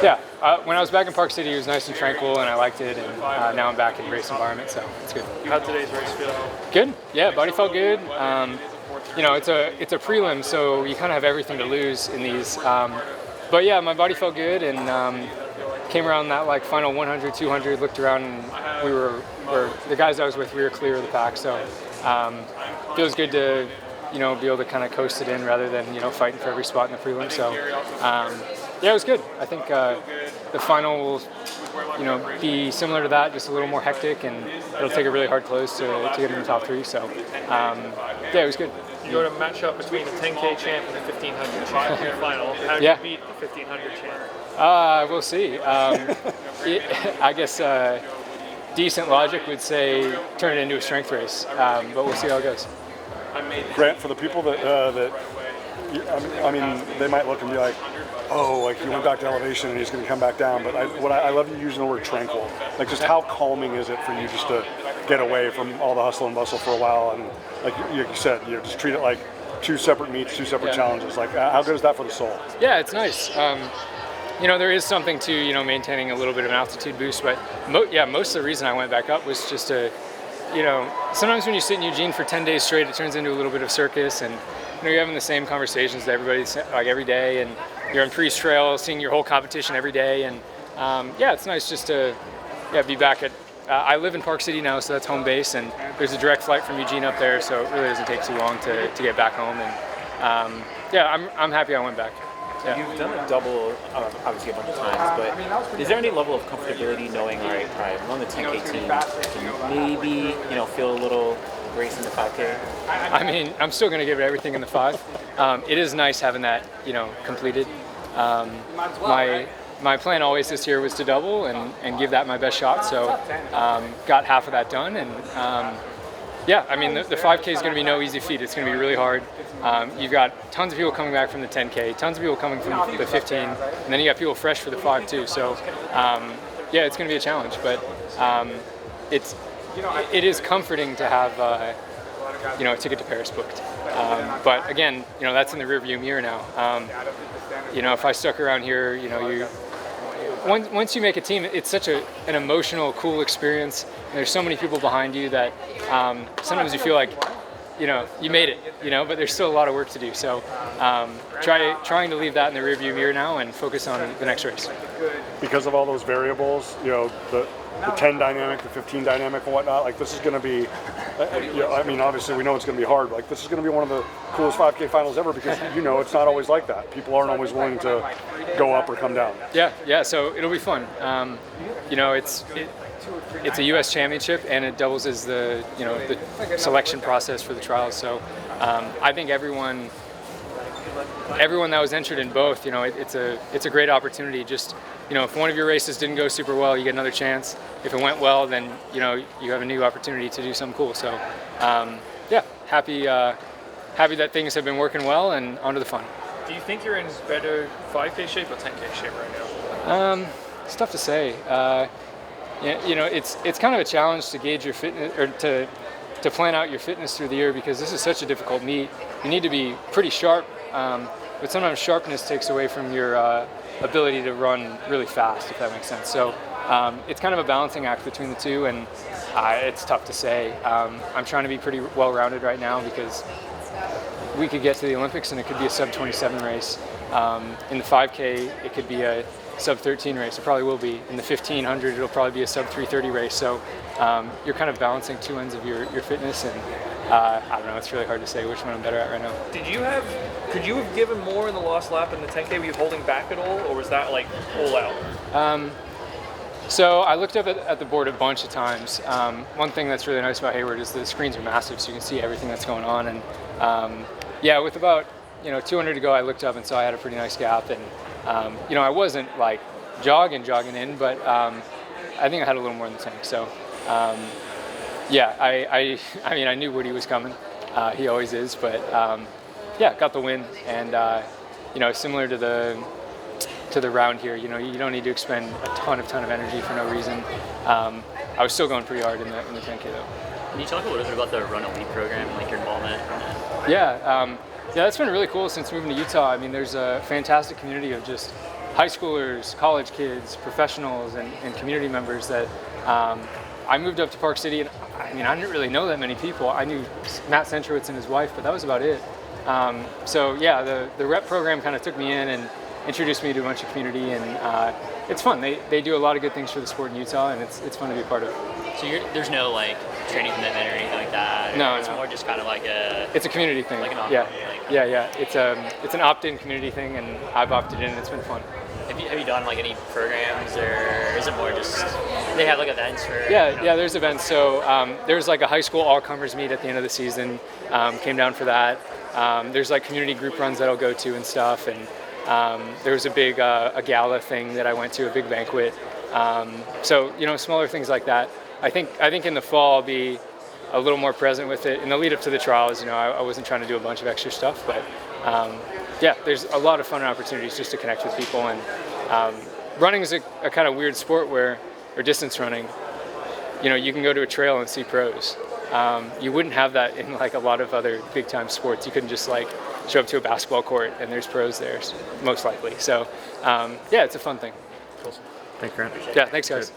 Yeah, when I was back in Park City, it was nice and tranquil, and I liked it. And now I'm back in race environment, so it's good. How'd today's race feel? Good. Yeah, body felt good. You know, it's a prelim, so you kind of have everything to lose in these. But yeah, my body felt good, and came around that like final 100, 200. Looked around, and we were the guys I was with. We were clear of the pack, so feels good to be able to kind of coast it in rather than fighting for every spot in the prelim. So yeah, it was good. I think the final will be similar to that, just a little more hectic, and it'll take a really hard close to get in the top three. So yeah, it was good. You got a matchup between the 10K champ and the 1500 champ in the final. How do you beat the 1500 champ? We'll see. I guess decent logic would say turn it into a strength race, but we'll see how it goes. Grant, for the people that I mean, they might look and be like, oh, like he went back to elevation and he's going to come back down. But I love you using the word tranquil. Like, just how calming is it for you just to get away from all the hustle and bustle for a while, and like you said, just treat it like two separate meets, two separate challenges. Like, how good is that for the soul? Yeah, it's nice. There is something to maintaining a little bit of an altitude boost, but most of the reason I went back up was just to, sometimes when you sit in Eugene for 10 days straight, it turns into a little bit of circus, and you're having the same conversations with everybody like every day, and you're on pre-trail, seeing your whole competition every day, and it's nice just to be back at. I live in Park City now, so that's home base, and there's a direct flight from Eugene up there, so it really doesn't take too long to get back home, and I'm happy I went back. Yeah. You've done a double, obviously a bunch of times, but is there any level of comfortability knowing, all right, I'm on the 10K team, I can maybe, feel a little race in the 5K? I mean, I'm still going to give it everything in the 5. It is nice having that, completed. My plan always this year was to double and give that my best shot, so got half of that done, and the 5K is going to be no easy feat. It's going to be really hard. You've got tons of people coming back from the 10K, tons of people coming from the 15, and then you got people fresh for the 5 too. So it's going to be a challenge, but it is comforting to have a ticket to Paris booked. But again, that's in the rearview mirror now. If I stuck around here, once you make a team, it's such an emotional, cool experience. And there's so many people behind you that sometimes you feel like, you made it, but there's still a lot of work to do. So trying to leave that in the rearview mirror now and focus on the next race. Because of all those variables, the 10 dynamic, the 15 dynamic and whatnot, like this is going to be, I mean, obviously we know it's going to be hard, but like this is going to be one of the coolest 5K finals ever because, it's not always like that. People aren't always willing to go up or come down. Yeah, so it'll be fun. It's a U.S. championship and it doubles as the selection process for the trials. So I think everyone that was entered in both, it's a great opportunity. Just if one of your races didn't go super well, you get another chance. If it went well, then you have a new opportunity to do something cool. So happy that things have been working well and on to the fun. Do you think you're in better 5K shape or 10K shape right now? It's tough to say. It's kind of a challenge to gauge your fitness or to plan out your fitness through the year because this is such a difficult meet. You need to be pretty sharp, but sometimes sharpness takes away from your ability to run really fast, if that makes sense. So it's kind of a balancing act between the two, and it's tough to say. I'm trying to be pretty well-rounded right now because we could get to the Olympics and it could be a sub-27 race. In the 5K, it could be a sub-13 race. It probably will be. In the 1500, it'll probably be a sub-330 race. So you're kind of balancing two ends of your fitness, and I don't know. It's really hard to say which one I'm better at right now. Could you have given more in the last lap in the 10K? Were you holding back at all, or was that like all out? So I looked up at the board a bunch of times. One thing that's really nice about Hayward is the screens are massive, so you can see everything that's going on. And with about 200 to go, I looked up and saw I had a pretty nice gap. And I wasn't like jogging in, but I think I had a little more in the tank. So I mean I knew Woody was coming. He always is, but got the win. And similar to the round here, you don't need to expend a ton of energy for no reason. I was still going pretty hard in the 10K though. Can you talk a little bit about the Run Elite program and like your involvement in that? Yeah, that's been really cool since moving to Utah. I mean, there's a fantastic community of just high schoolers, college kids, professionals, and community members that I moved up to Park City, and I mean, I didn't really know that many people. I knew Matt Centrowitz and his wife, but that was about it. So yeah, the rep program kind of took me in and introduced me to a bunch of community, and it's fun. They do a lot of good things for the sport in Utah, and it's fun to be a part of. So there's no like training commitment or anything like that? No, it's more just kind of like it's a community thing. Like an opt-in, yeah. It's an opt-in community thing, and I've opted in, and it's been fun. Have you done like any programs, or is it more just they have like events for? Yeah, there's events. So there's like a high school all-comers meet at the end of the season. Came down for that. There's like community group runs that I'll go to and stuff, and there was a big a gala thing that I went to, a big banquet. So smaller things like that. I think in the fall I'll be a little more present with it. In the lead up to the trials, I wasn't trying to do a bunch of extra stuff, but yeah, there's a lot of fun opportunities just to connect with people. And running is a kind of weird sport or distance running. You can go to a trail and see pros. You wouldn't have that in like a lot of other big time sports. You couldn't just like show up to a basketball court and there's pros there, most likely. So yeah, it's a fun thing. Thanks, Grant. Yeah, thanks guys.